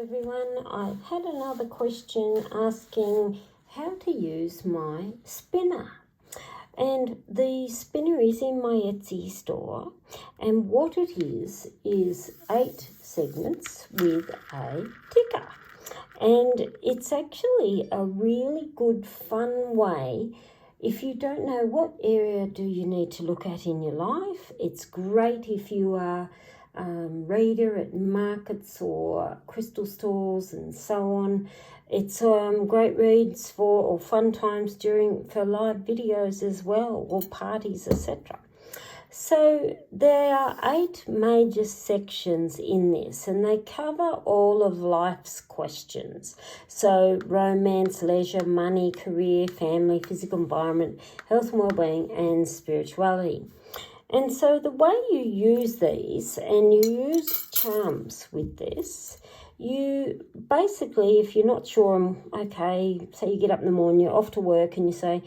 everyone. I've had another question asking how to use my spinner. And the spinner is in my Etsy store, and what it is 8 segments with a ticker. And it's actually a really good fun way. If you don't know what area do you need to look at in your life, it's great if you are reader at markets or crystal stores and so on. It's great reads or fun times for live videos as well, or parties, etc. So there are 8 major sections in this, and they cover all of life's questions. So romance, leisure, money, career, family, physical environment, health and well-being, and spirituality. And so the way you use these, and you use charms with this, you basically, if you're not sure, okay, say you get up in the morning, you're off to work and you say,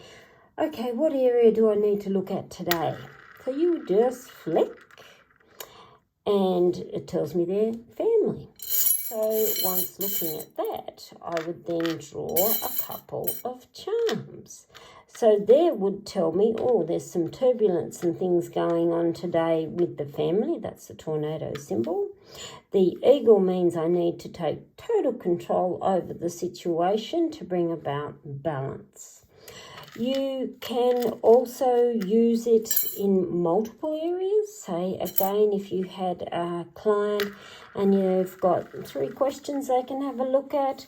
okay, what area do I need to look at today? So you just flick and it tells me their family. So once looking at that, I would then draw a couple of charms. So there would tell me, oh, there's some turbulence and things going on today with the family. That's the tornado symbol. The eagle means I need to take total control over the situation to bring about balance. You can also use it in multiple areas. Say, again, if you had a client and you've got 3 questions they can have a look at,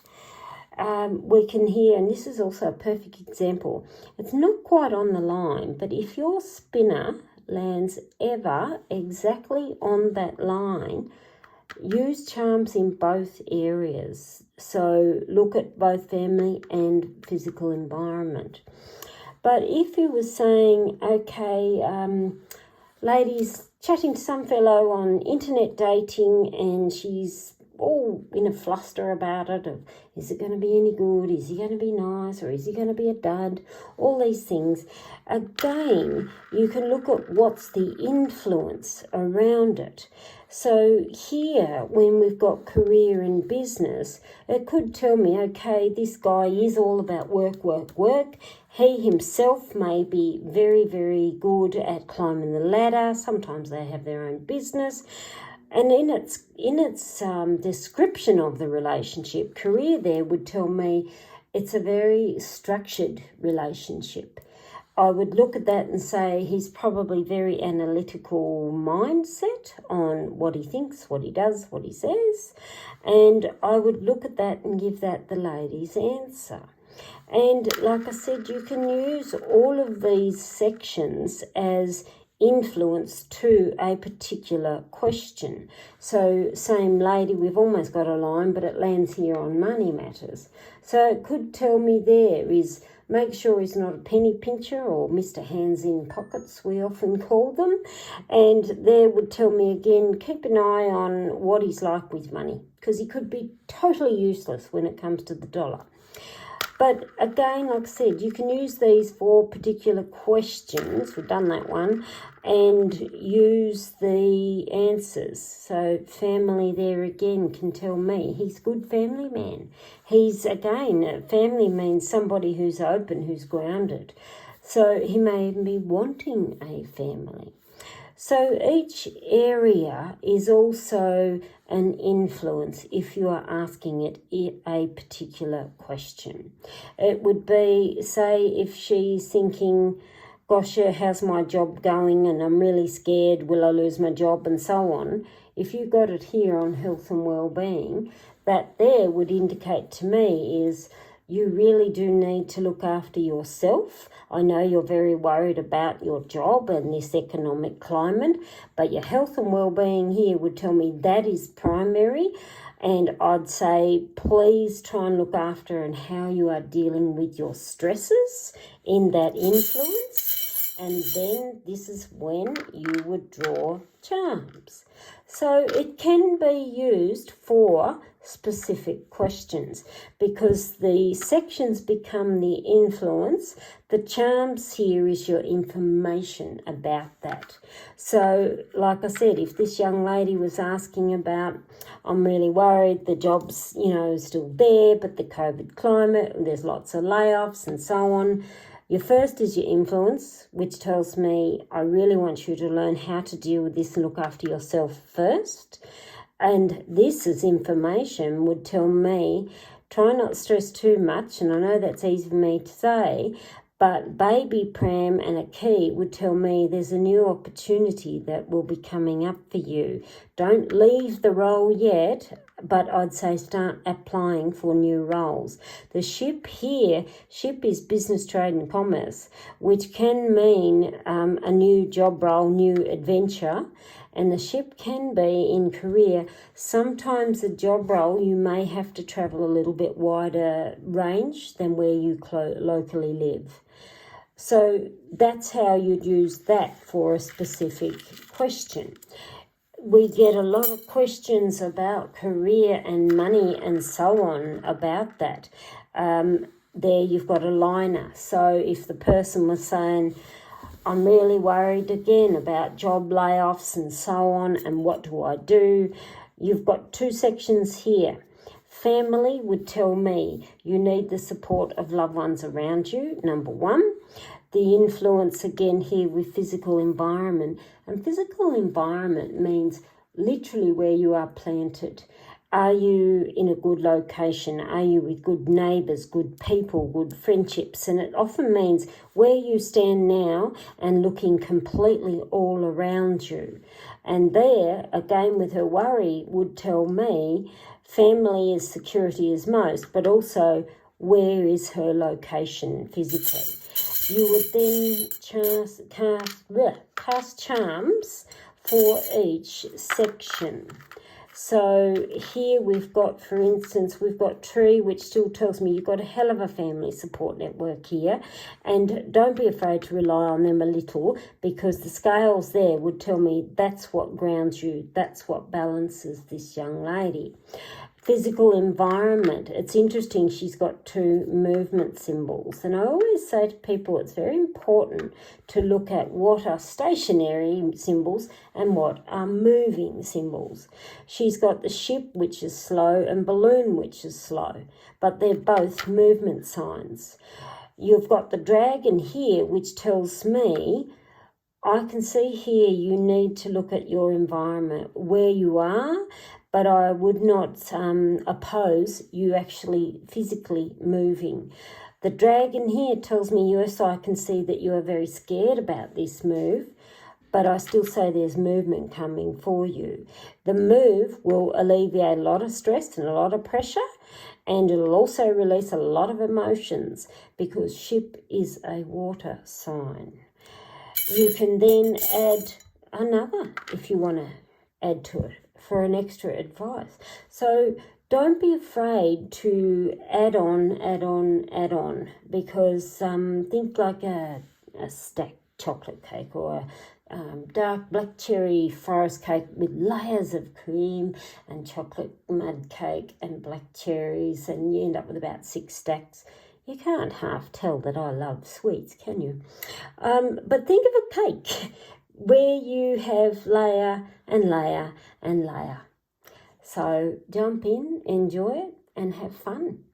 we can hear, and this is also a perfect example. It's not quite on the line, but if your spinner lands ever exactly on that line, use charms in both areas. So look at both family and physical environment. But if you were saying, okay, ladies chatting to some fellow on internet dating and she's all in a fluster about it, of is it going to be any good, is he going to be nice, or is he going to be a dud, all these things. Again, you can look at what's the influence around it. So here, when we've got career and business, it could tell me, okay, this guy is all about work, work, work. He himself may be very, very good at climbing the ladder. Sometimes they have their own business. And in its description of the relationship, career there would tell me it's a very structured relationship. I would look at that and say he's probably very analytical mindset on what he thinks, what he does, what he says. And I would look at that and give that the lady's answer. And like I said, you can use all of these sections as influence to a particular question. So same lady, we've almost got a line, but it lands here on money matters. So it could tell me there is make sure he's not a penny pincher, or Mr. Hands in Pockets, we often call them. And there would tell me again, keep an eye on what he's like with money, because he could be totally useless when it comes to the dollar. But again, like I said, you can use these for particular questions. We've done that one. And use the answers. So family there again can tell me he's a good family man. He's, again, family means somebody who's open, who's grounded. So he may even be wanting a family. So each area is also an influence if you are asking it a particular question. It would be, say, if she's thinking, gosh, how's my job going and I'm really scared, will I lose my job, and so on. If you got it here on health and well-being, that there would indicate to me is you really do need to look after yourself. I know you're very worried about your job and this economic climate, but your health and well-being here would tell me that is primary. And I'd say, please try and look after and how you are dealing with your stresses in that influence. And then this is when you would draw charms. So it can be used for specific questions because the sections become the influence. The charms here is your information about that. So like I said, if this young lady was asking about, I'm really worried. The job's, still there, but the COVID climate, there's lots of layoffs and so on. Your first is your influence, which tells me I really want you to learn how to deal with this and look after yourself first. And this as information would tell me, try not to stress too much, and I know that's easy for me to say, but baby pram and a key would tell me there's a new opportunity that will be coming up for you. Don't leave the role yet, but I'd say start applying for new roles. The ship here, ship is business, trade and commerce, which can mean a new job role, new adventure. And the ship can be in career. Sometimes a job role, you may have to travel a little bit wider range than where you locally live. So that's how you'd use that for a specific question. We get a lot of questions about career and money and so on about that. There you've got a liner. So if the person was saying, I'm really worried again about job layoffs and so on, and what do I do? You've got two sections here. Family would tell me you need the support of loved ones around you, number one. The influence again here with physical environment. And physical environment means literally where you are planted. Are you in a good location? Are you with good neighbours, good people, good friendships? And it often means where you stand now and looking completely all around you. And there, again with her worry, would tell me family is security is most, but also where is her location physically. You would then cast charms for each section. So here we've got, for instance, we've got tree, which still tells me you've got a hell of a family support network here. And don't be afraid to rely on them a little, because the scales there would tell me that's what grounds you, that's what balances this young lady. Physical environment. It's interesting, she's got two movement symbols. And I always say to people it's very important to look at what are stationary symbols and what are moving symbols. She's got the ship, which is slow, and balloon, which is slow, but they're both movement signs. You've got the dragon here, which tells me I can see here you need to look at your environment, where you are, but I would not oppose you actually physically moving. The dragon here tells me, yes, I can see that you are very scared about this move, but I still say there's movement coming for you. The move will alleviate a lot of stress and a lot of pressure, and it'll also release a lot of emotions, because ship is a water sign. You can then add another if you want to add to it for an extra advice. So don't be afraid to add on, because think like a stacked chocolate cake or a dark black cherry forest cake with layers of cream and chocolate mud cake and black cherries, and you end up with about 6 stacks. You can't half tell that I love sweets, can you? But think of a cake where you have layer and layer and layer. So jump in, enjoy it, and have fun.